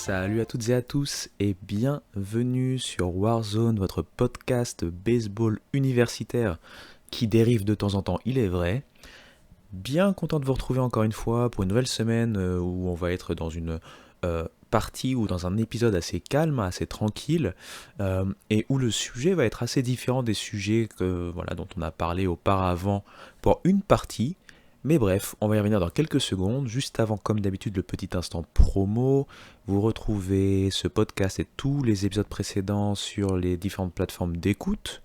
Salut à toutes et à tous et bienvenue sur Warzone, votre podcast baseball universitaire qui dérive de temps en temps, il est vrai. Bien content de vous retrouver encore une fois pour une nouvelle semaine où on va être dans une partie ou dans un épisode assez calme, assez tranquille et où le sujet va être assez différent des sujets dont on a parlé auparavant pour une partie. Mais bref, on va y revenir dans quelques secondes. Juste avant, comme d'habitude, le petit instant promo. Vous retrouvez ce podcast et tous les épisodes précédents sur les différentes plateformes d'écoute.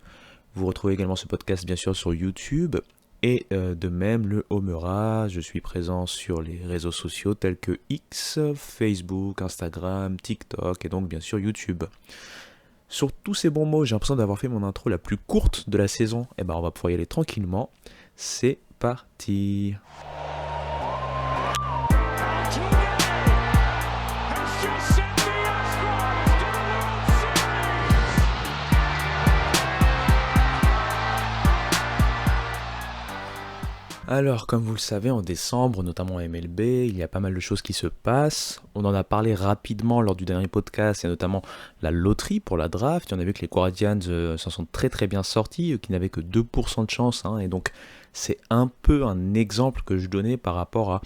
Vous retrouvez également ce podcast, bien sûr, sur YouTube. Et de même, le Homera. Je suis présent sur les réseaux sociaux tels que X, Facebook, Instagram, TikTok et donc, bien sûr, YouTube. Sur tous ces bons mots, j'ai l'impression d'avoir fait mon intro la plus courte de la saison. Et ben, on va pouvoir y aller tranquillement. C'est parti. Alors, comme vous le savez, en décembre, notamment en MLB, il y a pas mal de choses qui se passent. On en a parlé rapidement lors du dernier podcast, et notamment la loterie pour la draft. On a vu que les Guardians s'en sont très très bien sortis, qui n'avaient que 2% de chance, et donc c'est un peu un exemple que je donnais par rapport à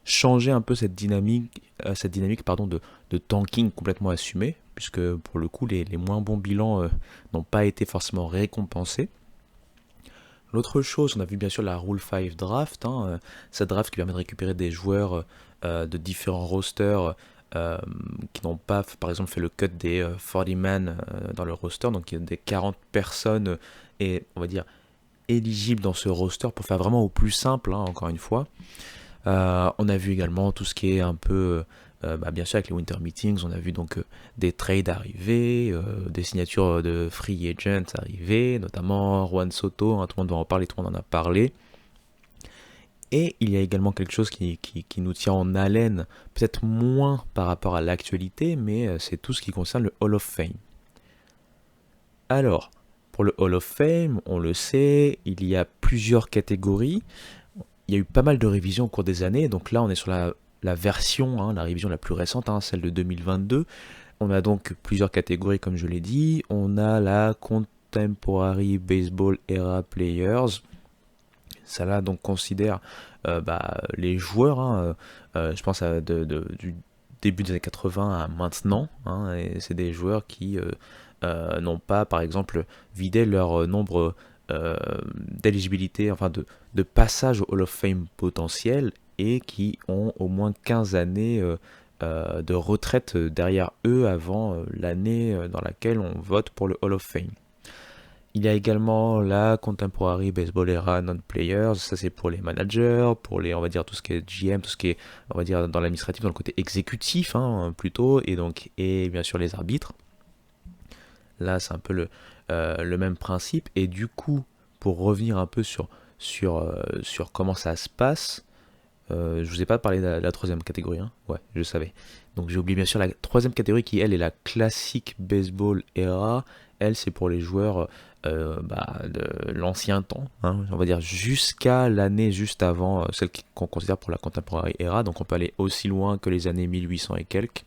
changer un peu cette dynamique de tanking complètement assumée, puisque pour le coup, les moins bons bilans n'ont pas été forcément récompensés. L'autre chose, on a vu bien sûr la Rule 5 Draft, cette draft qui permet de récupérer des joueurs de différents rosters qui n'ont pas, par exemple, fait le cut des 40 man dans le roster, donc il y a des 40 personnes et on va dire éligibles dans ce roster pour faire vraiment au plus simple, encore une fois. On a vu également tout ce qui est un peu, bien sûr avec les winter meetings, on a vu donc des trades arriver, des signatures de free agents arriver, notamment Juan Soto, tout le monde va en parler, tout le monde en a parlé. Et il y a également quelque chose qui nous tient en haleine, peut-être moins par rapport à l'actualité, mais c'est tout ce qui concerne le Hall of Fame. Alors, pour le Hall of Fame, on le sait, il y a plusieurs catégories. Il y a eu pas mal de révisions au cours des années, donc là on est sur la version, la révision la plus récente, celle de 2022. On a donc plusieurs catégories comme je l'ai dit. On a la Contemporary Baseball Era Players. Ça là donc considère les joueurs, je pense du début des années 80 à maintenant, et c'est des joueurs qui n'ont pas par exemple vidé leur nombre d'éligibilité, de passage au Hall of Fame potentiel et qui ont au moins 15 années de retraite derrière eux avant l'année dans laquelle on vote pour le Hall of Fame. Il y a également la Contemporary Baseball Era Non-Players, ça c'est pour les managers, pour les, on va dire, tout ce qui est GM, tout ce qui est, on va dire, dans l'administratif, dans le côté exécutif, plutôt, et bien sûr les arbitres. Là c'est un peu le même principe, et du coup, pour revenir un peu sur comment ça se passe, je vous ai pas parlé de la troisième catégorie, ouais, je savais. Donc j'ai oublié bien sûr la troisième catégorie qui, elle, est la Classic Baseball Era. Elle, c'est pour les joueurs de l'ancien temps, on va dire jusqu'à l'année juste avant, celle qu'on considère pour la Contemporary Era. Donc on peut aller aussi loin que les années 1800 et quelques.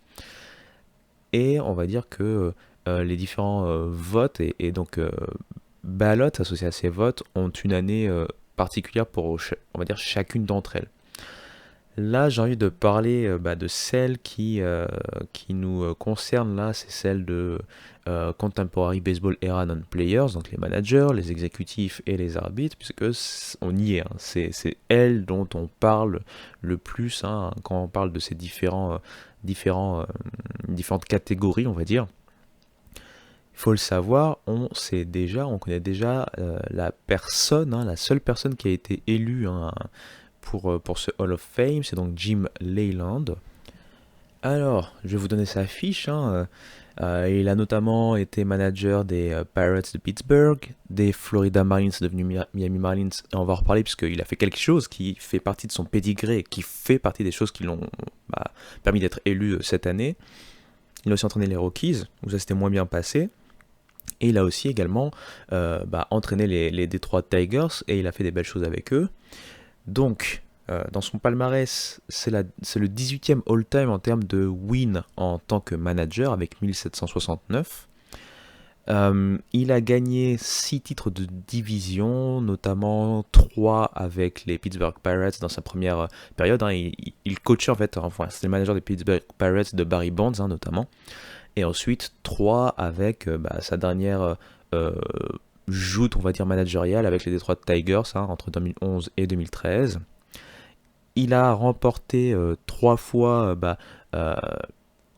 Et on va dire que les différents votes et donc ballots associés à ces votes ont une année particulière pour, on va dire, chacune d'entre elles. Là, j'ai envie de parler de celle qui nous concerne, là, c'est celle de Contemporary Baseball Era Non-Players, donc les managers, les exécutifs et les arbitres, puisque on y est, c'est elle dont on parle le plus quand on parle de ces différentes catégories, on va dire. Il faut le savoir, on connaît déjà la seule personne qui a été élue pour ce Hall of Fame, c'est donc Jim Leyland. Alors, je vais vous donner sa fiche. Il a notamment été manager des Pirates de Pittsburgh, des Florida Marlins devenus Miami Marlins, et on va en reparler puisqu'il a fait quelque chose qui fait partie de son pédigré, qui fait partie des choses qui l'ont permis d'être élu cette année. Il a aussi entraîné les Rockies, où ça s'était moins bien passé. Et il a aussi également entraîné les Detroit Tigers, et il a fait des belles choses avec eux. Donc, Dans son palmarès, c'est le 18e all-time en termes de win en tant que manager avec 1769. Il a gagné 6 titres de division, notamment 3 avec les Pittsburgh Pirates dans sa première période. Hein. Il coachait en fait, enfin c'était le manager des Pittsburgh Pirates de Barry Bonds notamment. Et ensuite 3 avec sa dernière joute, on va dire, managériale avec les Detroit Tigers entre 2011 et 2013. Il a remporté 3 fois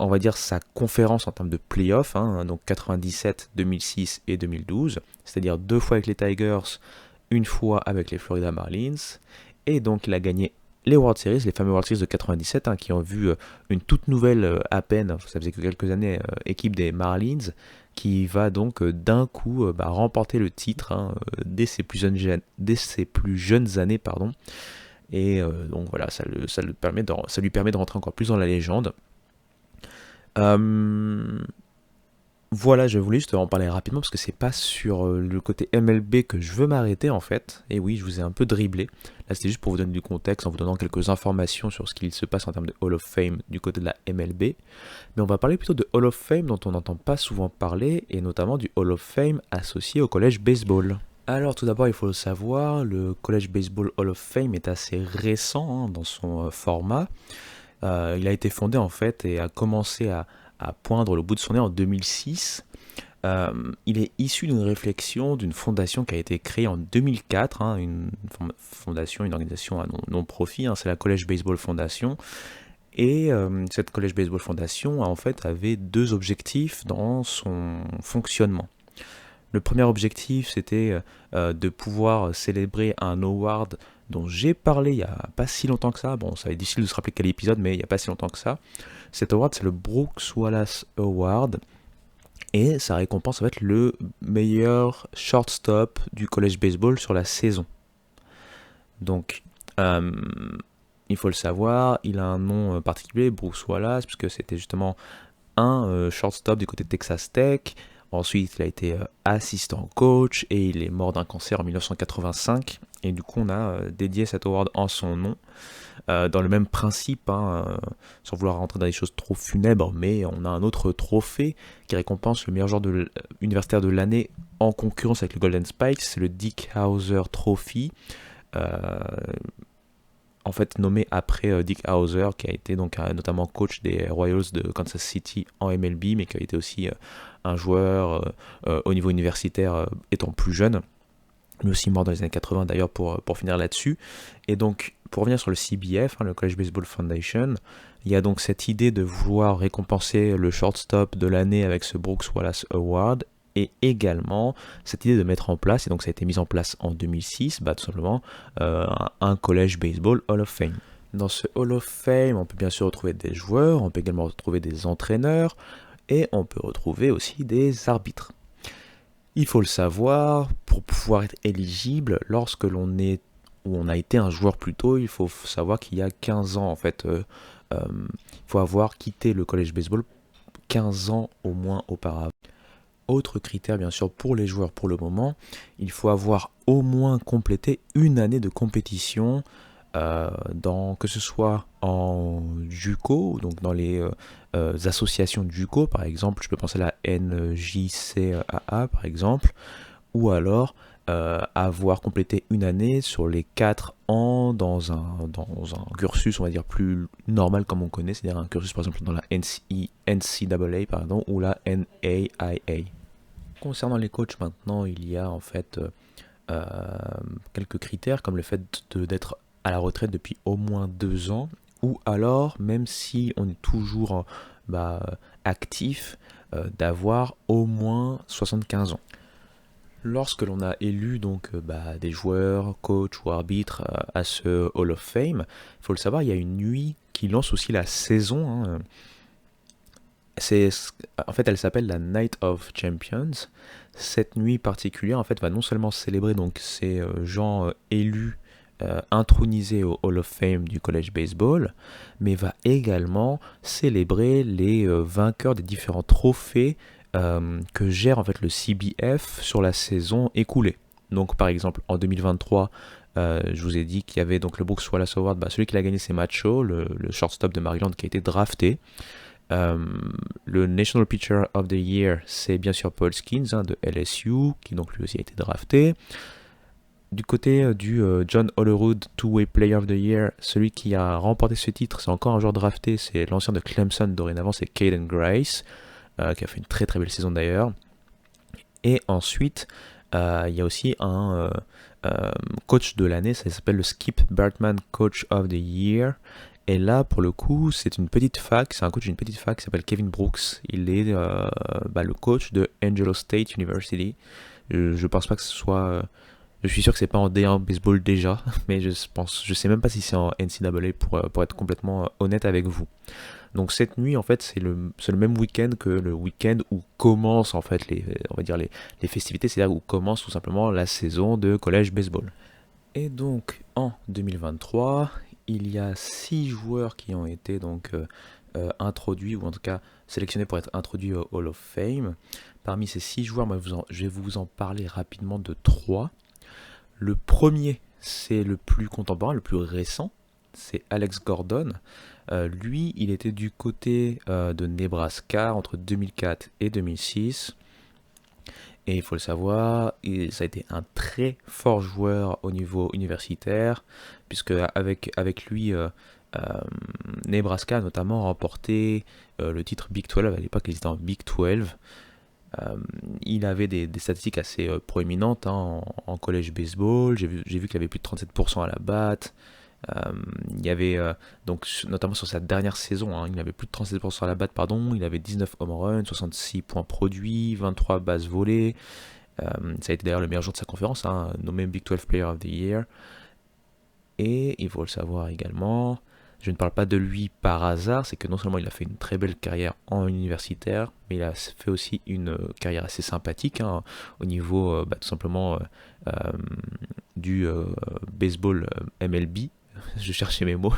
on va dire sa conférence en termes de playoff, donc 97, 2006 et 2012, c'est-à-dire 2 fois avec les Tigers, 1 fois avec les Florida Marlins, et donc il a gagné les World Series, les fameux World Series de 97, qui ont vu une toute nouvelle, à peine, ça faisait que quelques années, équipe des Marlins, qui va donc d'un coup remporter le titre dès ses plus jeunes années, pardon. Et donc voilà, ça lui permet de rentrer encore plus dans la légende. Voilà, je voulais juste en parler rapidement parce que c'est pas sur le côté MLB que je veux m'arrêter en fait. Et oui, je vous ai un peu dribblé. Là, c'était juste pour vous donner du contexte en vous donnant quelques informations sur ce qu'il se passe en termes de Hall of Fame du côté de la MLB. Mais on va parler plutôt de Hall of Fame dont on n'entend pas souvent parler et notamment du Hall of Fame associé au College Baseball. Alors tout d'abord, il faut le savoir, le College Baseball Hall of Fame est assez récent dans son format. Il a été fondé en fait et a commencé à poindre le bout de son nez en 2006. Il est issu d'une réflexion d'une fondation qui a été créée en 2004, une fondation, une organisation à non-profit, c'est la College Baseball Foundation. Et cette College Baseball Foundation en fait avait 2 objectifs dans son fonctionnement. Le premier objectif, c'était de pouvoir célébrer un award dont j'ai parlé il n'y a pas si longtemps que ça. Bon, ça va être difficile de se rappeler quel épisode, mais il n'y a pas si longtemps que ça. Cet award, c'est le Brooks Wallace Award. Et ça récompense en fait le meilleur shortstop du college baseball sur la saison. Donc, il faut le savoir, il a un nom particulier, Brooks Wallace, puisque c'était justement un shortstop du côté de Texas Tech. Ensuite, il a été assistant coach et il est mort d'un cancer en 1985. Et du coup, on a dédié cet award en son nom, dans le même principe, sans vouloir rentrer dans des choses trop funèbres, mais on a un autre trophée qui récompense le meilleur joueur universitaire de l'année en concurrence avec le Golden Spikes, c'est le Dick Howser Trophy, en fait nommé après Dick Howser, qui a été donc notamment coach des Royals de Kansas City en MLB, mais qui a été aussi un joueur au niveau universitaire étant plus jeune, mais aussi mort dans les années 80 d'ailleurs pour finir là-dessus. Et donc, pour revenir sur le CBF, le College Baseball Foundation, il y a donc cette idée de vouloir récompenser le shortstop de l'année avec ce Brooks Wallace Award, et également cette idée de mettre en place, et donc ça a été mis en place en 2006, tout simplement, un College Baseball Hall of Fame. Dans ce Hall of Fame, on peut bien sûr retrouver des joueurs, on peut également retrouver des entraîneurs, et on peut retrouver aussi des arbitres. Il faut le savoir, pour pouvoir être éligible, lorsque on a été un joueur plus tôt, il faut savoir qu'il y a 15 ans en fait, il faut avoir quitté le college baseball 15 ans au moins auparavant. Autre critère bien sûr pour les joueurs pour le moment, il faut avoir au moins complété une année de compétition, que ce soit en JUCO, donc dans les associations de JUCO par exemple, je peux penser à la NJCAA par exemple, ou alors avoir complété une année sur les 4 ans dans un cursus on va dire plus normal comme on connaît, c'est-à-dire un cursus par exemple dans la NCAA pardon, ou la NAIA. Concernant les coachs maintenant, il y a en fait quelques critères comme le fait d'être à la retraite depuis au moins 2 ans, ou alors, même si on est toujours actif, d'avoir au moins 75 ans. Lorsque l'on a élu donc des joueurs, coachs ou arbitres à ce Hall of Fame, il faut le savoir, il y a une nuit qui lance aussi la saison. En fait, elle s'appelle la Night of Champions. Cette nuit particulière, en fait, va non seulement célébrer donc ces gens élus, intronisés au Hall of Fame du College Baseball, mais va également célébrer les vainqueurs des différents trophées que gère en fait le CBF sur la saison écoulée. Donc, par exemple, en 2023, Je vous ai dit qu'il y avait donc le Brooks Wallace Award, celui qui a gagné c'est Matt Shaw, le shortstop de Maryland qui a été drafté. Le National Pitcher of the Year, c'est bien sûr Paul Skeens de LSU, qui donc lui aussi a été drafté. Du côté du John Olerud Two-Way Player of the Year, celui qui a remporté ce titre, c'est encore un joueur drafté, c'est l'ancien de Clemson dorénavant, c'est Caden Grice, qui a fait une très très belle saison d'ailleurs. Et ensuite, il y a aussi un coach de l'année, ça s'appelle le Skip Bertman Coach of the Year. Et là, pour le coup, c'est une petite fac, c'est un coach d'une petite fac qui s'appelle Kevin Brooks. Il est le coach de Angelo State University. Je pense pas que ce soit... je suis sûr que c'est pas en D1 baseball déjà, mais je sais même pas si c'est en NCAA pour être complètement honnête avec vous. Donc cette nuit, en fait, c'est le même week-end que le week-end où commencent en fait les festivités, c'est-à-dire où commence tout simplement la saison de college baseball. Et donc en 2023, il y a 6 joueurs qui ont été donc introduits, ou en tout cas sélectionnés pour être introduits au Hall of Fame. Parmi ces 6 joueurs, je vais vous en parler rapidement de 3. Le premier, c'est le plus contemporain, le plus récent, c'est Alex Gordon. Lui, il était du côté de Nebraska entre 2004 et 2006. Et il faut le savoir, ça a été un très fort joueur au niveau universitaire, puisque avec lui, Nebraska a notamment remporté le titre Big 12. À l'époque, ils étaient en Big 12. Il avait des statistiques assez proéminentes en college baseball. J'ai vu qu'il avait plus de 37% à la batte. Il y avait donc notamment sur sa dernière saison, il avait plus de 37% à la batte, pardon. Il avait 19 home runs, 66 points produits, 23 bases volées. Ça a été d'ailleurs le meilleur joueur de sa conférence, nommé Big 12 Player of the Year. Et il faut le savoir également, je ne parle pas de lui par hasard, c'est que non seulement il a fait une très belle carrière en universitaire, mais il a fait aussi une carrière assez sympathique au niveau tout simplement du baseball MLB. Je cherchais mes mots.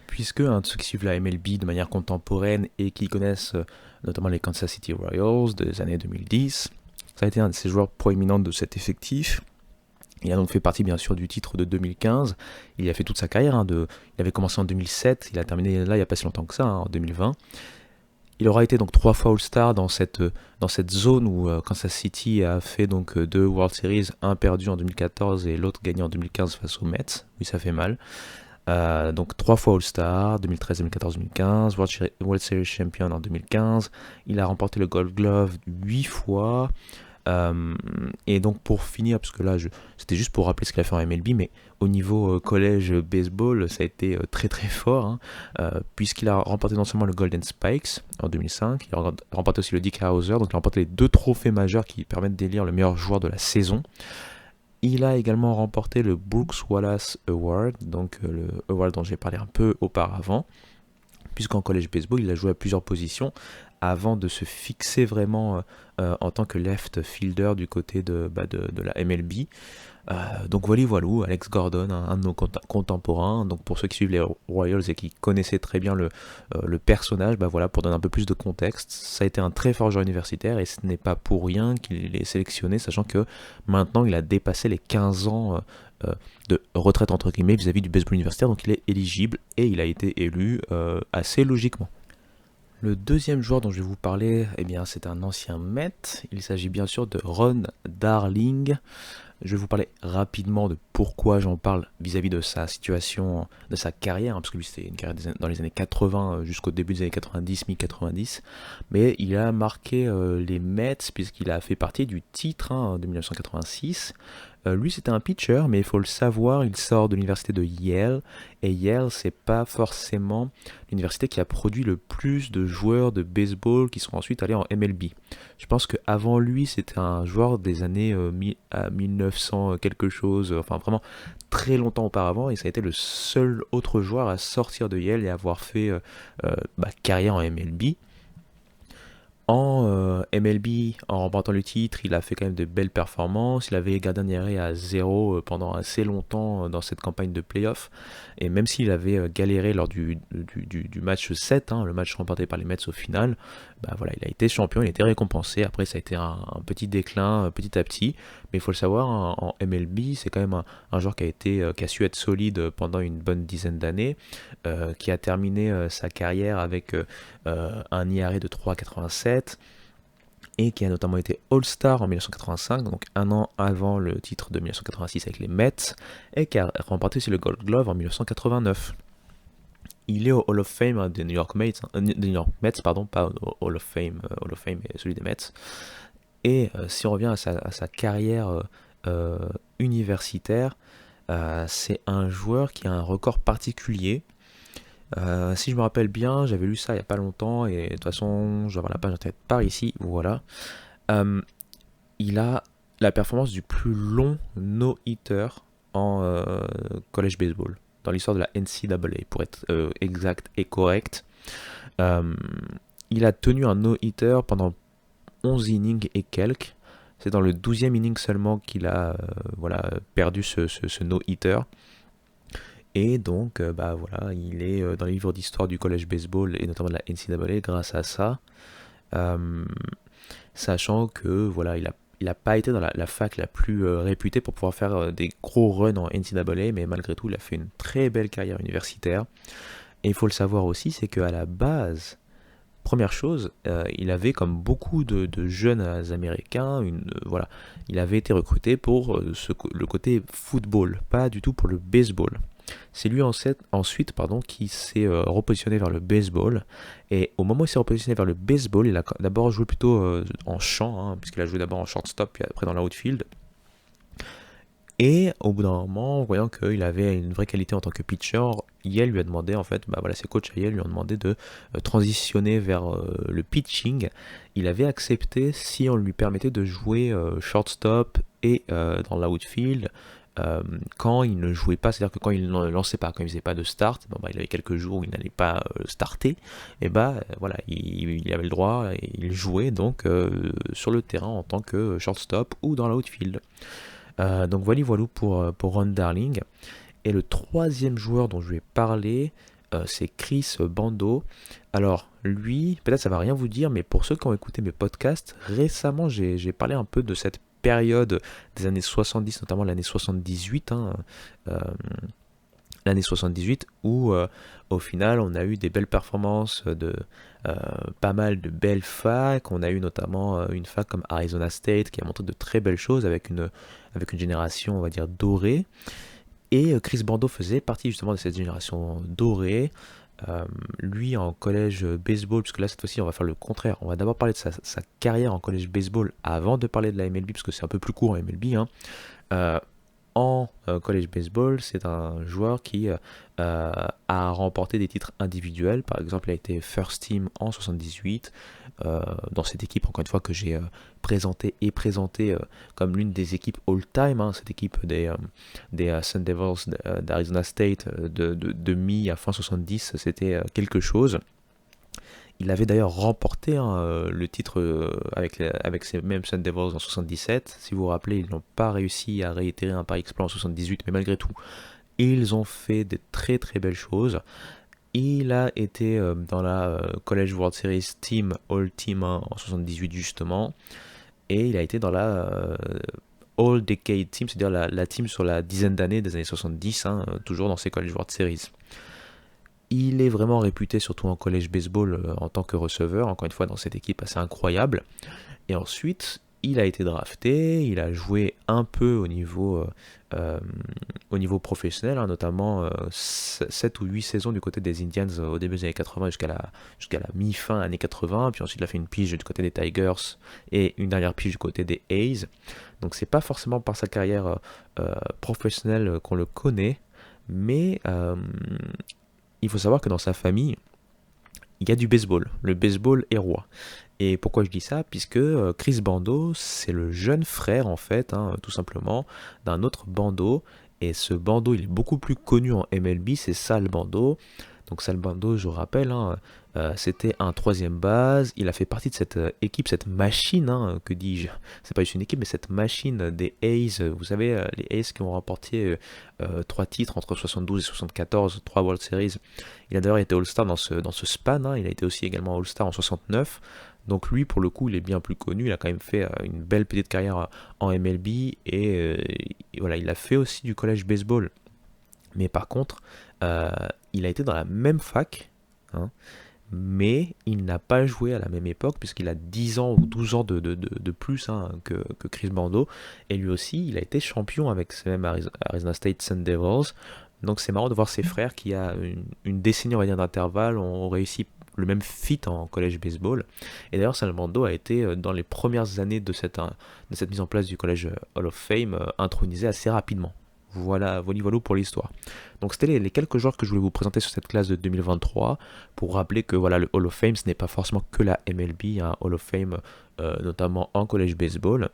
Puisque ceux qui suivent la MLB de manière contemporaine et qui connaissent notamment les Kansas City Royals des années 2010, ça a été un de ces joueurs proéminents de cet effectif. Il a donc fait partie bien sûr du titre de 2015. Il a fait toute sa carrière. Il avait commencé en 2007, il a terminé là il n'y a pas si longtemps que ça, en 2020. Il aura été donc 3 fois All-Star dans cette zone où Kansas City a fait donc 2 World Series, un perdu en 2014 et l'autre gagné en 2015 face aux Mets. Oui, ça fait mal. Donc 3 fois All-Star, 2013, 2014, 2015, World Series Champion en 2015. Il a remporté le Gold Glove 8 fois. Et donc pour finir, parce que là c'était juste pour rappeler ce qu'il a fait en MLB, mais au niveau collège baseball, ça a été très très fort, puisqu'il a remporté non seulement le Golden Spikes en 2005, il a remporté aussi le Dick Hauser, donc il a remporté les 2 trophées majeurs qui permettent d'élire le meilleur joueur de la saison. Il a également remporté le Brooks Wallace Award, donc le award dont j'ai parlé un peu auparavant, puisqu'en college baseball, il a joué à plusieurs positions avant de se fixer vraiment en tant que left fielder du côté de la MLB. Donc voilà, Alex Gordon, un de nos contemporains. Donc pour ceux qui suivent les Royals et qui connaissaient très bien le personnage, pour donner un peu plus de contexte, ça a été un très fort joueur universitaire et ce n'est pas pour rien qu'il est sélectionné, sachant que maintenant il a dépassé les 15 ans de retraite entre guillemets vis-à-vis du baseball universitaire, donc il est éligible et il a été élu assez logiquement. Le deuxième joueur dont je vais vous parler, c'est un ancien Met. Il s'agit bien sûr de Ron Darling. Je vais vous parler rapidement de pourquoi j'en parle vis-à-vis de sa situation, de sa carrière, parce que lui c'était une carrière dans les années 80 jusqu'au début des années 90, mi-90. Mais il a marqué les Mets puisqu'il a fait partie du titre de 1986. Lui c'était un pitcher, mais il faut le savoir, il sort de l'université de Yale, et Yale c'est pas forcément l'université qui a produit le plus de joueurs de baseball qui sont ensuite allés en MLB. Je pense qu'avant lui c'était un joueur des années 1900 quelque chose, enfin vraiment très longtemps auparavant, et ça a été le seul autre joueur à sortir de Yale et avoir fait carrière en MLB. En MLB, en remportant le titre, il a fait quand même de belles performances. Il avait gardé un ERA à 0 pendant assez longtemps dans cette campagne de playoff. Et même s'il avait galéré lors du match 7, le match remporté par les Mets au final, bah voilà, il a été champion, il a été récompensé. Après, ça a été un petit déclin petit à petit. Mais il faut le savoir, en MLB, c'est quand même un joueur qui a su être solide pendant une bonne dizaine d'années, qui a terminé sa carrière avec un IRA de 3,87 et qui a notamment été All-Star en 1985, donc un an avant le titre de 1986 avec les Mets, et qui a remporté aussi le Gold Glove en 1989. Il est au Hall of Fame des New York Mets, pardon, pas au Hall of Fame est celui des Mets. Et si on revient à sa carrière universitaire, c'est un joueur qui a un record particulier. Si je me rappelle bien, j'avais lu ça il n'y a pas longtemps, et de toute façon, je vais avoir la page internet par ici, voilà. Euh, il a la performance du plus long no-hitter en college baseball, dans l'histoire de la NCAA, pour être exact et correct. Euh, il a tenu un no-hitter pendant 11 innings et quelques. C'est dans le 12e inning seulement qu'il a perdu ce no-hitter. Et donc, bah voilà, il est dans les livres d'histoire du college baseball et notamment de la NCAA grâce à ça. Euh, Sachant que voilà, il a pas été dans la fac la plus réputée pour pouvoir faire des gros runs en NCAA, mais malgré tout, il a fait une très belle carrière universitaire. Et il faut le savoir aussi, c'est qu'à la base, première chose, il avait comme beaucoup de jeunes américains, voilà, il avait été recruté pour le côté football, pas du tout pour le baseball. C'est lui ensuite qui s'est repositionné vers le baseball. Et au moment où il s'est repositionné vers le baseball, il a d'abord joué plutôt en champ, puisqu'il a joué d'abord en shortstop, puis après dans l'outfield. Et au bout d'un moment, voyant qu'il avait une vraie qualité en tant que pitcher, Yale lui a demandé, en fait, bah voilà, ses coachs à Yale lui ont demandé de transitionner vers le pitching. Il avait accepté si on lui permettait de jouer shortstop et dans l'outfield quand il ne jouait pas, c'est-à-dire que quand il ne lançait pas, quand il faisait pas de start, bon, bah, il avait quelques jours où il n'allait pas starter, et bah voilà, il avait le droit, et il jouait donc sur le terrain en tant que shortstop ou dans l'outfield. Donc voilà pour Ron Darling. Et le troisième joueur dont je vais parler, c'est Chris Bando. Alors lui, peut-être ça va rien vous dire, mais pour ceux qui ont écouté mes podcasts, récemment j'ai parlé un peu de cette période des années 70, notamment l'année 78, euh, l'année 78, où au final on a eu des belles performances de pas mal de belles facs. On a eu notamment une fac comme Arizona State qui a montré de très belles choses avec une génération, on va dire, dorée. Et Chris Bando faisait partie justement de cette génération dorée. Lui en collège baseball, puisque là cette fois-ci on va faire le contraire. On va d'abord parler de sa carrière en collège baseball avant de parler de la MLB, parce que c'est un peu plus court en MLB. En college baseball, c'est un joueur qui a remporté des titres individuels. Par exemple, il a été first team en 78 dans cette équipe, encore une fois, que j'ai présenté comme l'une des équipes all-time, cette équipe des Sun Devils d'Arizona State de mi à fin 70, c'était quelque chose. Il avait d'ailleurs remporté le titre avec ces mêmes Sun Devils en 77. Si vous vous rappelez, ils n'ont pas réussi à réitérer un pari exploit en 78, mais malgré tout, ils ont fait de très très belles choses. Il a été dans la College World Series Team All Team en 78 justement, et il a été dans la All Decade Team, c'est-à-dire la team sur la dizaine d'années des années 70, toujours dans ces College World Series. Il est vraiment réputé, surtout en college baseball, en tant que receveur, encore une fois dans cette équipe assez incroyable. Et ensuite, il a été drafté, il a joué un peu au niveau professionnel, notamment 7 ou 8 saisons du côté des Indians au début des années 80 jusqu'à la mi-fin années 80, puis ensuite il a fait une pige du côté des Tigers et une dernière pige du côté des A's. Donc c'est pas forcément par sa carrière professionnelle qu'on le connaît, mais il faut savoir que dans sa famille, il y a du baseball. Le baseball est roi. Et pourquoi je dis ça? Puisque Chris Bando, c'est le jeune frère, en fait, tout simplement, d'un autre Bando. Et ce Bando, il est beaucoup plus connu en MLB, c'est Sal Bando. Donc Sal Bando, je vous rappelle, C'était un troisième base. Il a fait partie de cette équipe, cette machine, hein, que dis-je? C'est pas juste une équipe, mais cette machine des A's. Vous savez, les A's qui ont remporté 3 titres entre 72 et 74, 3 World Series. Il a d'ailleurs été All-Star dans ce span, hein. Il a été aussi également All-Star en 69. Donc lui, pour le coup, il est bien plus connu. Il a quand même fait une belle petite carrière en MLB et voilà, il a fait aussi du college baseball. Mais par contre, euh, il a été dans la même fac, hein, mais il n'a pas joué à la même époque puisqu'il a 10 ans ou 12 ans de plus, hein, que Chris Bando. Et lui aussi, il a été champion avec ces mêmes Arizona State Sun Devils. Donc c'est marrant de voir ses frères qui, à une décennie, on va dire, d'intervalle, ont réussi le même feat en collège baseball. Et d'ailleurs, Sal Bando a été, dans les premières années de cette mise en place du collège Hall of Fame, intronisé assez rapidement. Voilà pour l'histoire. Donc c'était les quelques joueurs que je voulais vous présenter sur cette classe de 2023 pour rappeler que voilà, le Hall of Fame, ce n'est pas forcément que la MLB, un Hall of Fame notamment en college baseball.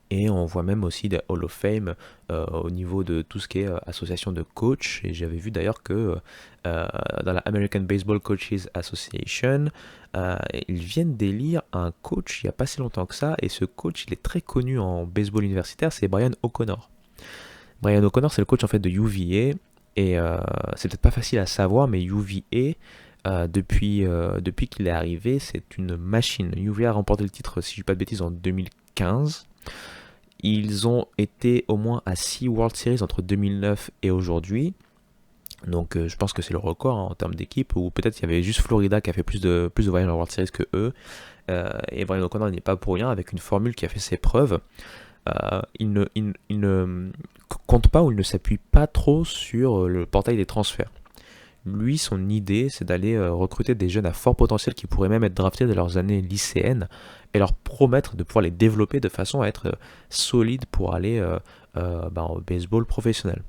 Et on voit même aussi des Hall of Fame au niveau de tout ce qui est association de coach. Et j'avais vu d'ailleurs que dans la American Baseball Coaches Association, ils viennent d'élire un coach il n'y a pas si longtemps que ça. Et ce coach, il est très connu en baseball universitaire, c'est Brian O'Connor. Brian O'Connor, c'est le coach en fait de UVA. Et c'est peut-être pas facile à savoir, mais UVA, depuis qu'il est arrivé, c'est une machine. UVA a remporté le titre, si je ne dis pas de bêtises, en 2015. Ils ont été au moins à 6 World Series entre 2009 et aujourd'hui. Donc je pense que c'est le record, hein, en termes d'équipe, ou peut-être il y avait juste Florida qui a fait plus de voyages en World Series que eux. Et Brian O'Connor n'est pas pour rien avec une formule qui a fait ses preuves. Il ne compte pas ou il ne s'appuie pas trop sur le portail des transferts. Lui, son idée, c'est d'aller recruter des jeunes à fort potentiel qui pourraient même être draftés de leurs années lycéennes et leur promettre de pouvoir les développer de façon à être solides pour aller au baseball professionnel.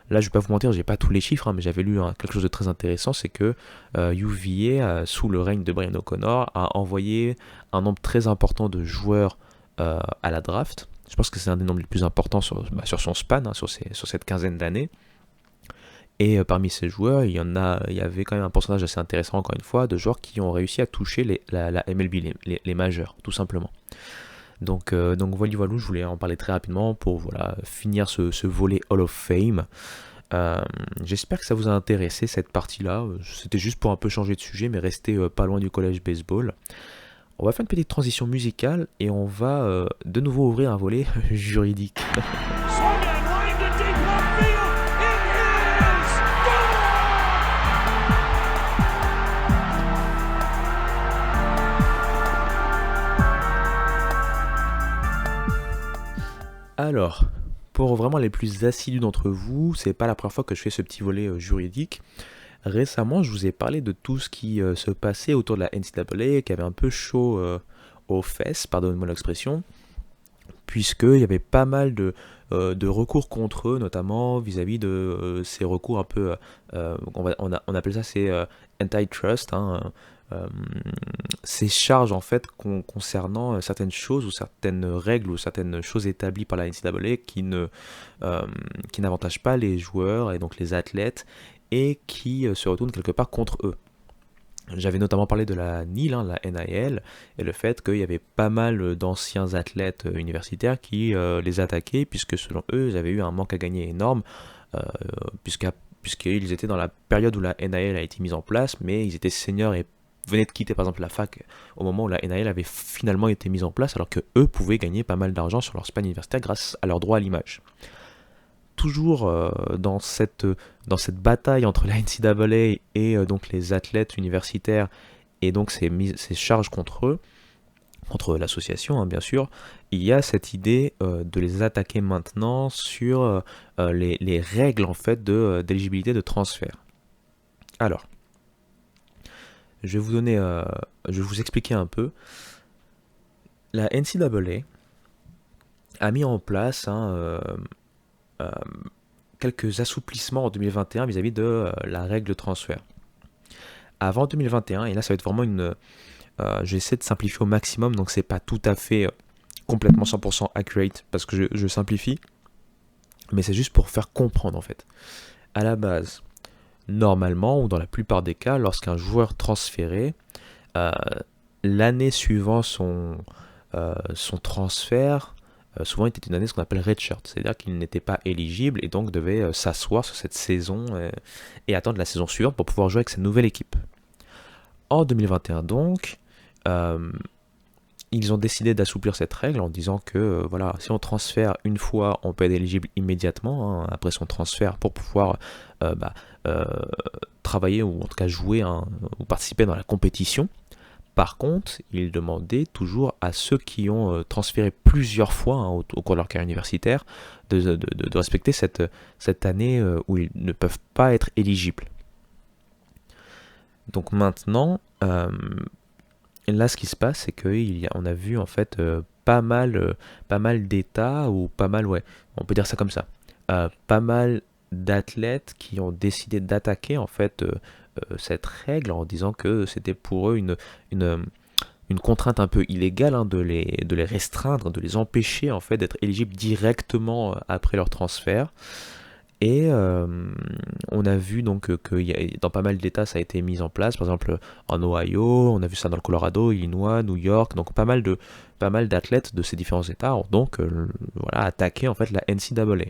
Là, je ne vais pas vous mentir, j'ai pas tous les chiffres, hein, mais j'avais lu quelque chose de très intéressant, c'est que UVA, sous le règne de Brian O'Connor, a envoyé un nombre très important de joueurs à la draft. Je pense que c'est un des nombres les plus importants sur son span, hein, sur cette quinzaine d'années. Et parmi ces joueurs, il y avait quand même un pourcentage assez intéressant, encore une fois, de joueurs qui ont réussi à toucher la MLB, les majeurs, tout simplement. Donc voilà, je voulais en parler très rapidement pour finir ce volet Hall of Fame. J'espère que ça vous a intéressé, cette partie-là. C'était juste pour un peu changer de sujet, mais rester pas loin du collège baseball. On va faire une petite transition musicale et on va de nouveau ouvrir un volet juridique. Alors, pour vraiment les plus assidus d'entre vous, c'est pas la première fois que je fais ce petit volet juridique. Récemment, je vous ai parlé de tout ce qui se passait autour de la NCAA, qui avait un peu chaud aux fesses, pardonnez-moi l'expression, puisqu'il y avait pas mal de recours contre eux, notamment vis-à-vis de ces recours un peu, on appelle ça ces antitrust, hein, euh, ces charges en fait concernant certaines choses ou certaines règles ou certaines choses établies par la NCAA qui n'avantagent pas les joueurs et donc les athlètes et qui se retournent quelque part contre eux. J'avais notamment parlé de la NIL, hein, la NIL, et le fait qu'il y avait pas mal d'anciens athlètes universitaires qui les attaquaient, puisque selon eux, ils avaient eu un manque à gagner énorme, euh, puisqu'ils étaient dans la période où la NIL a été mise en place, mais ils étaient seniors et venaient de quitter par exemple la fac au moment où la NIL avait finalement été mise en place, alors que eux pouvaient gagner pas mal d'argent sur leur span universitaire grâce à leur droit à l'image. Toujours dans cette bataille entre la NCAA et donc les athlètes universitaires et donc ces charges contre eux, contre l'association, hein, bien sûr, il y a cette idée de les attaquer maintenant sur les règles en fait d'éligibilité de transfert. Alors, je vais vous expliquer un peu. La NCAA a mis en place quelques assouplissements en 2021 vis-à-vis de la règle de transfert. Avant 2021, et là ça va être vraiment j'essaie de simplifier au maximum, donc c'est pas tout à fait complètement 100% accurate parce que je simplifie, mais c'est juste pour faire comprendre en fait. À la base, Normalement, ou dans la plupart des cas, lorsqu'un joueur transféré, euh, l'année suivant son transfert, souvent était une année ce qu'on appelle redshirt, c'est-à-dire qu'il n'était pas éligible et donc devait s'asseoir sur cette saison et attendre la saison suivante pour pouvoir jouer avec sa nouvelle équipe. En 2021 donc, euh, ils ont décidé d'assouplir cette règle en disant que voilà, si on transfère une fois, on peut être éligible immédiatement après son transfert pour pouvoir euh, bah, euh, travailler ou en tout cas jouer ou participer dans la compétition. Par contre, ils demandaient toujours à ceux qui ont transféré plusieurs fois au cours de leur carrière universitaire de respecter cette année où ils ne peuvent pas être éligibles. Donc maintenant, là, ce qui se passe, c'est qu'on a vu en fait pas mal d'États ou pas mal, ouais, on peut dire ça comme ça, pas mal d'athlètes qui ont décidé d'attaquer en fait cette règle en disant que c'était pour eux une, une contrainte un peu illégale de les restreindre, de les empêcher en fait d'être éligibles directement après leur transfert. Et on a vu donc que dans pas mal d'États ça a été mis en place, par exemple en Ohio, on a vu ça dans le Colorado, Illinois, New York, donc pas mal d'athlètes de ces différents États ont donc voilà, attaqué en fait la NCAA.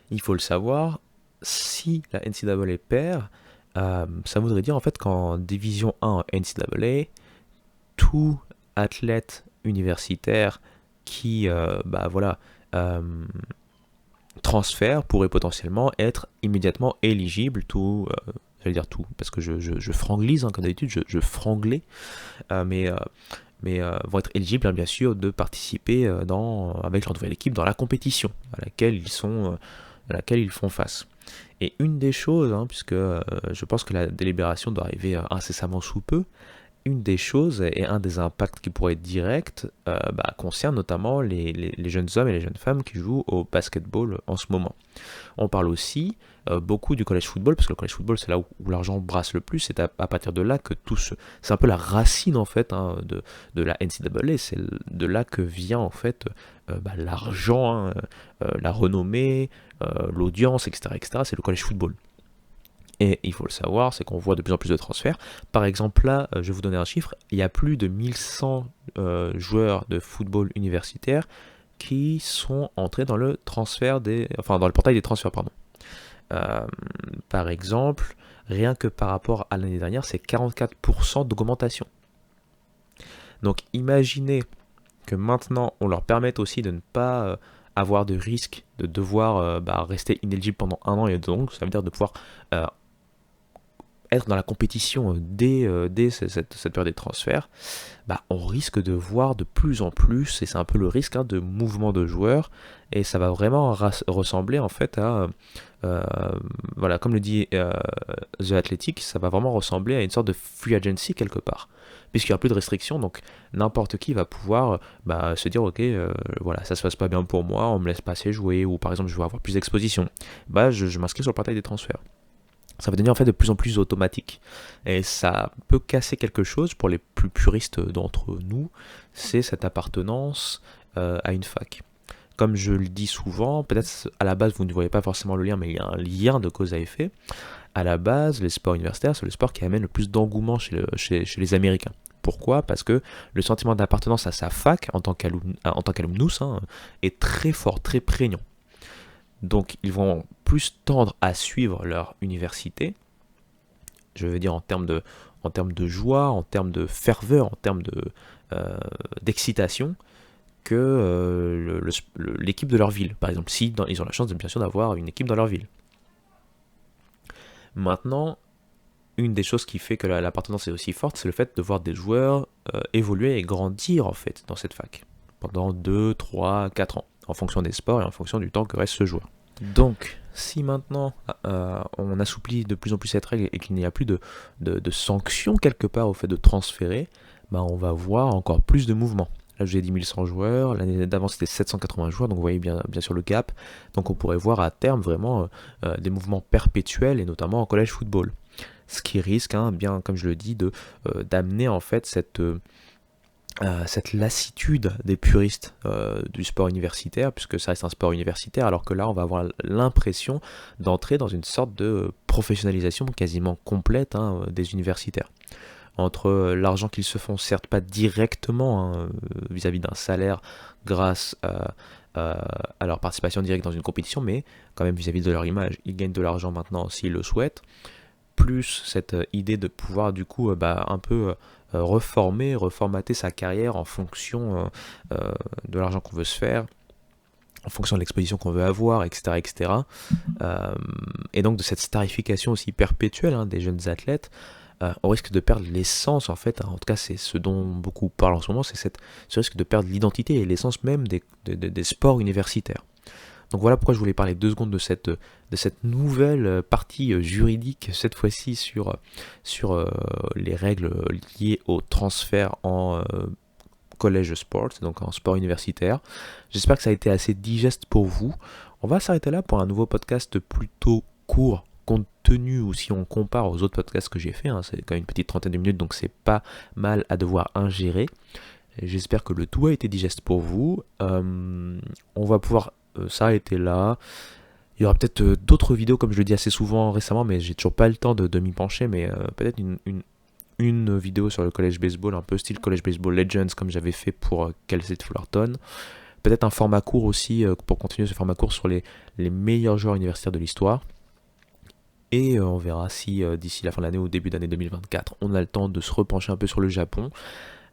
Il faut le savoir, si la NCAA perd, ça voudrait dire en fait qu'en Division 1 NCAA, tout athlète universitaire qui bah, voilà, euh, transfert pourrait potentiellement être immédiatement éligible, j'allais dire tout, parce que je franglise, comme d'habitude, je franglais, euh, mais, euh, vont être éligibles, bien sûr, de participer avec leur nouvelle équipe dans la compétition à laquelle ils font face. Et une des choses, puisque je pense que la délibération doit arriver incessamment sous peu, une des choses et un des impacts qui pourrait être direct concerne notamment les jeunes hommes et les jeunes femmes qui jouent au basketball en ce moment. On parle aussi beaucoup du college football, parce que le college football c'est là où l'argent brasse le plus, c'est à partir de là que c'est un peu la racine en fait de la NCAA, c'est de là que vient en fait l'argent, la renommée, l'audience, etc., c'est le college football. Et il faut le savoir, c'est qu'on voit de plus en plus de transferts. Par exemple, là, je vais vous donner un chiffre, il y a plus de 1100 joueurs de football universitaire qui sont entrés dans le dans le portail des transferts, pardon. Euh, Par exemple, rien que par rapport à l'année dernière, c'est 44% d'augmentation. Donc imaginez que maintenant, on leur permette aussi de ne pas avoir de risque de devoir rester inéligible pendant un an, et donc ça veut dire de pouvoir être dans la compétition dès cette période des transferts, on risque de voir de plus en plus, et c'est un peu le risque de mouvement de joueurs, et ça va vraiment ressembler en fait à, euh, voilà, comme le dit The Athletic, ça va vraiment ressembler à une sorte de free agency quelque part, puisqu'il n'y a plus de restrictions, donc n'importe qui va pouvoir se dire ok, voilà, ça se passe pas bien pour moi, on me laisse pas assez jouer, ou par exemple je veux avoir plus d'exposition, je m'inscris sur le portail des transferts. Ça va devenir en fait de plus en plus automatique. Et ça peut casser quelque chose pour les plus puristes d'entre nous, c'est cette appartenance à une fac. Comme je le dis souvent, peut-être à la base vous ne voyez pas forcément le lien, mais il y a un lien de cause à effet. À la base, les sports universitaires, c'est le sport qui amène le plus d'engouement chez les Américains. Pourquoi? Parce que le sentiment d'appartenance à sa fac en tant qu'alumnus est très fort, très prégnant. Donc ils vont plus tendre à suivre leur université, je veux dire en termes de joie, en termes de ferveur, en termes d'excitation, que l'équipe de leur ville. Par exemple, si ils ont la chance bien sûr d'avoir une équipe dans leur ville. Maintenant, une des choses qui fait que l'appartenance est aussi forte, c'est le fait de voir des joueurs évoluer et grandir en fait dans cette fac pendant 2, 3, 4 ans, en fonction des sports et en fonction du temps que reste ce joueur. Donc, si maintenant on assouplit de plus en plus cette règle et qu'il n'y a plus de sanctions quelque part au fait de transférer, on va voir encore plus de mouvements. Là, j'ai dit 1100 joueurs, l'année d'avant c'était 780 joueurs, donc vous voyez bien sûr le gap. Donc on pourrait voir à terme vraiment des mouvements perpétuels, et notamment en college football. Ce qui risque, bien comme je le dis, d'amener en fait cette lassitude des puristes du sport universitaire, puisque ça reste un sport universitaire, alors que là, on va avoir l'impression d'entrer dans une sorte de professionnalisation quasiment complète des universitaires. Entre l'argent qu'ils se font, certes pas directement vis-à-vis d'un salaire grâce à leur participation directe dans une compétition, mais quand même vis-à-vis de leur image. Ils gagnent de l'argent maintenant s'ils le souhaitent, plus cette idée de pouvoir du coup un peu reformater sa carrière en fonction de l'argent qu'on veut se faire, en fonction de l'exposition qu'on veut avoir, etc. etc. Et donc de cette starification aussi perpétuelle des jeunes athlètes, on risque de perdre l'essence en fait, en tout cas c'est ce dont beaucoup parlent en ce moment, c'est ce risque de perdre l'identité et l'essence même des sports universitaires. Donc voilà pourquoi je voulais parler 2 secondes de cette nouvelle partie juridique, cette fois-ci sur les règles liées au transfert en collège sport, donc en sport universitaire. J'espère que ça a été assez digeste pour vous. On va s'arrêter là pour un nouveau podcast plutôt court, compte tenu, ou si on compare aux autres podcasts que j'ai fait, c'est quand même une petite trentaine de minutes, donc c'est pas mal à devoir ingérer. J'espère que le tout a été digeste pour vous. On va pouvoir s'arrêter là. Il y aura peut-être d'autres vidéos, comme je le dis assez souvent récemment, mais j'ai toujours pas le temps de m'y pencher, mais peut-être une vidéo sur le college baseball, un peu style college baseball Legends, comme j'avais fait pour Kelsey Fullerton. Peut-être un format court aussi, pour continuer ce format court sur les meilleurs joueurs universitaires de l'histoire. Et on verra si d'ici la fin de l'année ou début d'année 2024, on a le temps de se repencher un peu sur le Japon.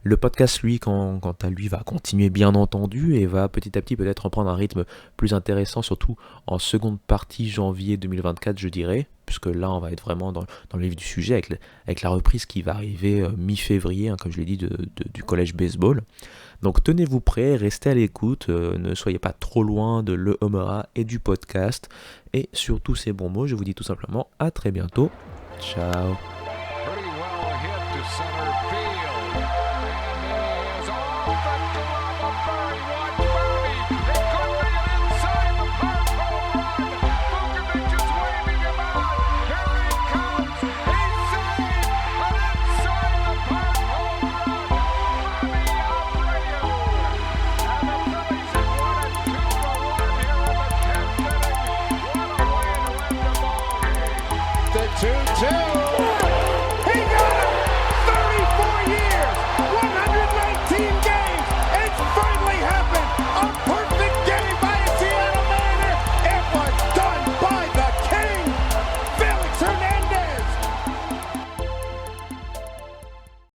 Le podcast, lui, quant à lui, va continuer bien entendu et va petit à petit peut-être reprendre un rythme plus intéressant, surtout en seconde partie janvier 2024, je dirais, puisque là, on va être vraiment dans le vif du sujet avec la reprise qui va arriver mi-février, comme je l'ai dit, du collège baseball. Donc tenez-vous prêts, restez à l'écoute, ne soyez pas trop loin de Le Homera et du podcast. Et sur tous ces bons mots, je vous dis tout simplement à très bientôt. Ciao.